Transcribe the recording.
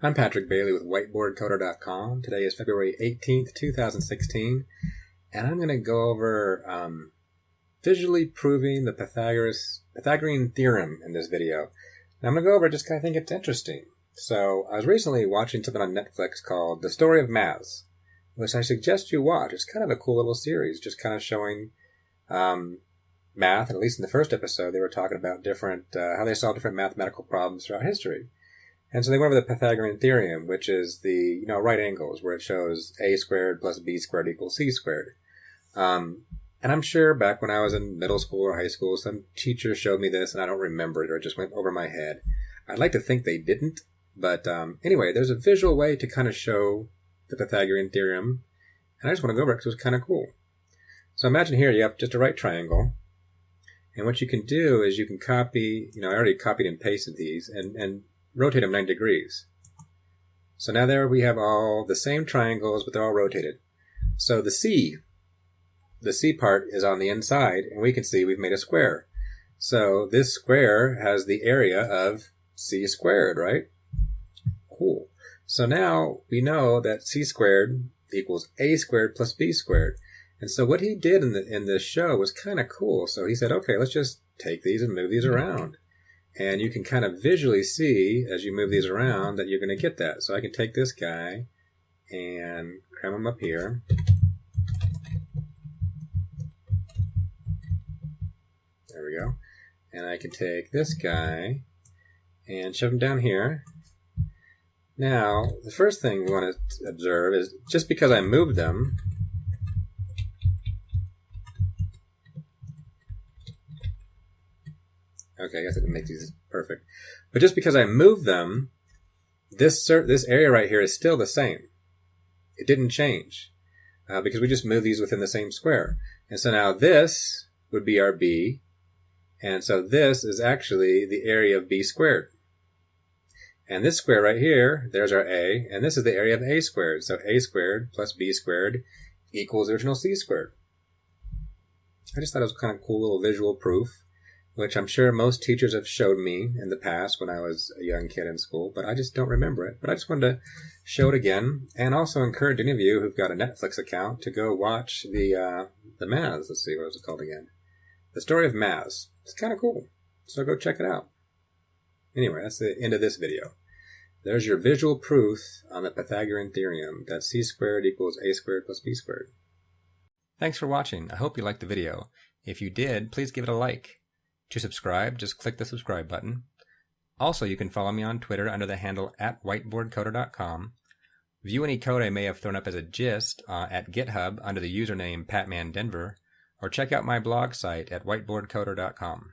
I'm Patrick Bailey with whiteboardcoder.com. Today is February 18th, 2016, and I'm going to go over visually proving the Pythagorean Theorem in this video. And I'm going to go over it just because I think it's interesting. So I was recently watching something on Netflix called The Story of Maths, which I suggest you watch. It's kind of a cool little series, just kind of showing math, and at least in the first episode they were talking about different how they solve different mathematical problems throughout history. And so they went over the Pythagorean Theorem, which is the right angles, where it shows a squared plus b squared equals c squared. And I'm sure back when I was in middle school or high school, some teacher showed me this, and I don't remember it, or it just went over my head. I'd like to think they didn't, but anyway, there's a visual way to kind of show the Pythagorean Theorem, and I just want to go over it because it was kind of cool. So imagine here you have just a right triangle, and what you can do is you can copy, I already copied and pasted these, and rotate them 90 degrees. So now there we have all the same triangles, but they're all rotated. So the C part is on the inside, and we can see we've made a square. So this square has the area of c squared, right? Cool. So now we know that c squared equals a squared plus b squared. And so what he did in this show was kind of cool. So he said, okay, let's just take these and move these around. And you can kind of visually see, as you move these around, that you're going to get that. So I can take this guy and cram him up here. There we go. And I can take this guy and shove him down here. Now, the first thing we want to observe is just because I moved them, okay, I guess I didn't make these perfect. But just because I moved them, this area right here is still the same. It didn't change because we just moved these within the same square. And so now this would be our b, and so this is actually the area of b squared. And this square right here, there's our a, and this is the area of a squared. So a squared plus b squared equals the original c squared. I just thought it was kind of cool little visual proof, which I'm sure most teachers have showed me in the past when I was a young kid in school, but I just don't remember it. But I just wanted to show it again, and also encourage any of you who've got a Netflix account to go watch the Maths. Let's see, what was it called again? The Story of Maths. It's kind of cool, so go check it out. Anyway, that's the end of this video. There's your visual proof on the Pythagorean Theorem that c squared equals a squared plus b squared. Thanks for watching. I hope you liked the video. If you did, please give it a like. To subscribe, just click the subscribe button. Also, you can follow me on Twitter under the handle @whiteboardcoder.com. View any code I may have thrown up as a gist at GitHub under the username PatmanDenver, or check out my blog site at whiteboardcoder.com.